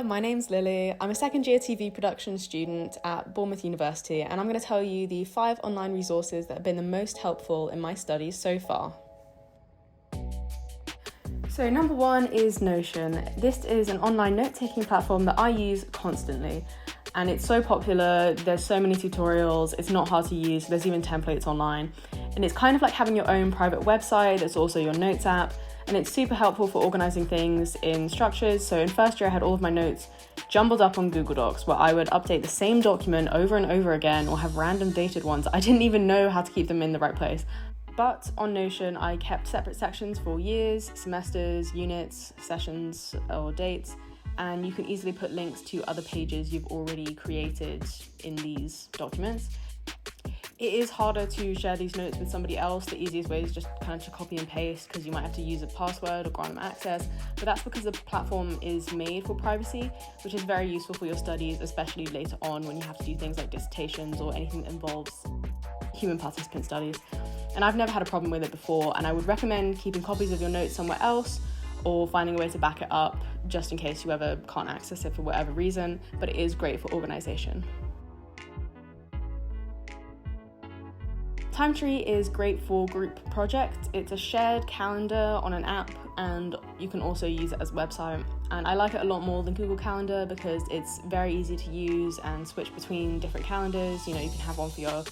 there, my name's Lily. I'm a second year TV production student at Bournemouth University, and I'm going to tell you the 5 online resources that have been the most helpful in my studies so far. So number 1 is Notion. This is an online note-taking platform that I use constantly, and it's so popular. There's so many tutorials, it's not hard to use, there's even templates online, and it's kind of like having your own private website. It's also your notes app, and it's super helpful for organizing things in structures. So in first year I had all of my notes jumbled up on Google Docs, where I would update the same document over and over again, or have random dated ones. I didn't even know how to keep them in the right place. But on Notion, I kept separate sections for years, semesters, units, sessions, or dates, and you can easily put links to other pages you've already created in these documents. It is harder to share these notes with somebody else. The easiest way is just kind of to copy and paste, because you might have to use a password or grant them access, but that's because the platform is made for privacy, which is very useful for your studies, especially later on when you have to do things like dissertations or anything that involves human participant studies. And I've never had a problem with it before, and I would recommend keeping copies of your notes somewhere else or finding a way to back it up just in case you ever can't access it for whatever reason, but it is great for organization. Timetree is great for group projects. It's a shared calendar on an app, and you can also use it as a website. And I like it a lot more than Google Calendar because it's very easy to use and switch between different calendars. You know, you can have one for your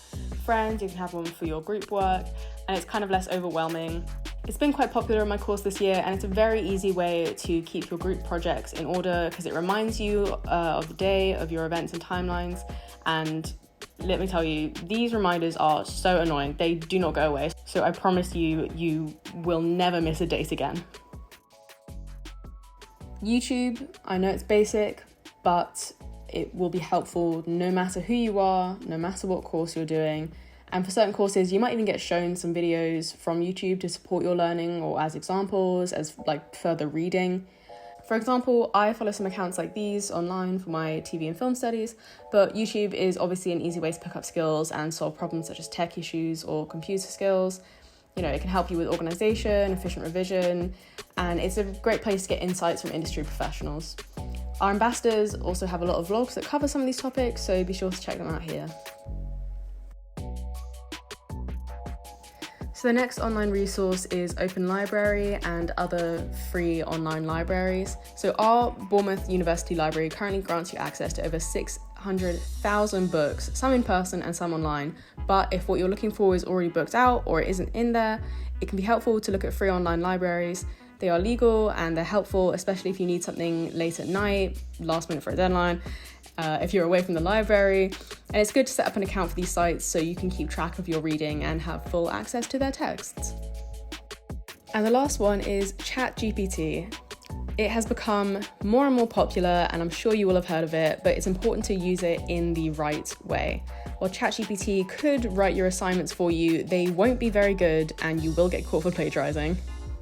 friends, you can have one for your group work, and it's kind of less overwhelming. It's been quite popular in my course this year, and it's a very easy way to keep your group projects in order because it reminds you of the day, of your events and timelines. And let me tell you, these reminders are so annoying. They do not go away. So I promise you, you will never miss a date again. YouTube, I know it's basic, but it will be helpful no matter who you are, no matter what course you're doing. And for certain courses, you might even get shown some videos from YouTube to support your learning or as examples, as like further reading. For example, I follow some accounts like these online for my TV and film studies, but YouTube is obviously an easy way to pick up skills and solve problems such as tech issues or computer skills. You know, it can help you with organization, efficient revision, and it's a great place to get insights from industry professionals. Our ambassadors also have a lot of vlogs that cover some of these topics, so be sure to check them out here. So the next online resource is Open Library and other free online libraries. So our Bournemouth University Library currently grants you access to over 600,000 books, some in person and some online. But if what you're looking for is already booked out or it isn't in there, it can be helpful to look at free online libraries. They are legal and they're helpful, especially if you need something late at night, last minute for a deadline, if you're away from the library. And it's good to set up an account for these sites so you can keep track of your reading and have full access to their texts. And the last one is ChatGPT. It has become more and more popular, and I'm sure you will have heard of it, but it's important to use it in the right way. While ChatGPT could write your assignments for you, they won't be very good and you will get caught for plagiarizing.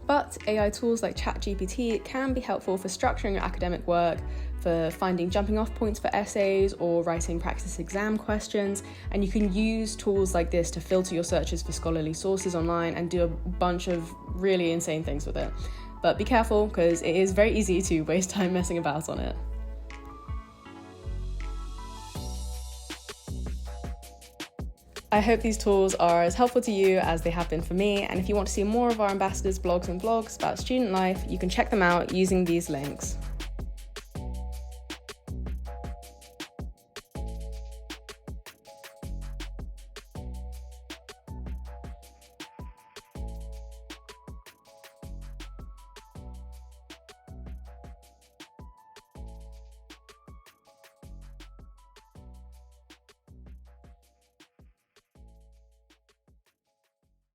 But AI tools like ChatGPT can be helpful for structuring your academic work, for finding jumping off points for essays or writing practice exam questions. And you can use tools like this to filter your searches for scholarly sources online and do a bunch of really insane things with it. But be careful, because it is very easy to waste time messing about on it. I hope these tools are as helpful to you as they have been for me, and if you want to see more of our ambassadors' blogs and vlogs about student life, you can check them out using these links.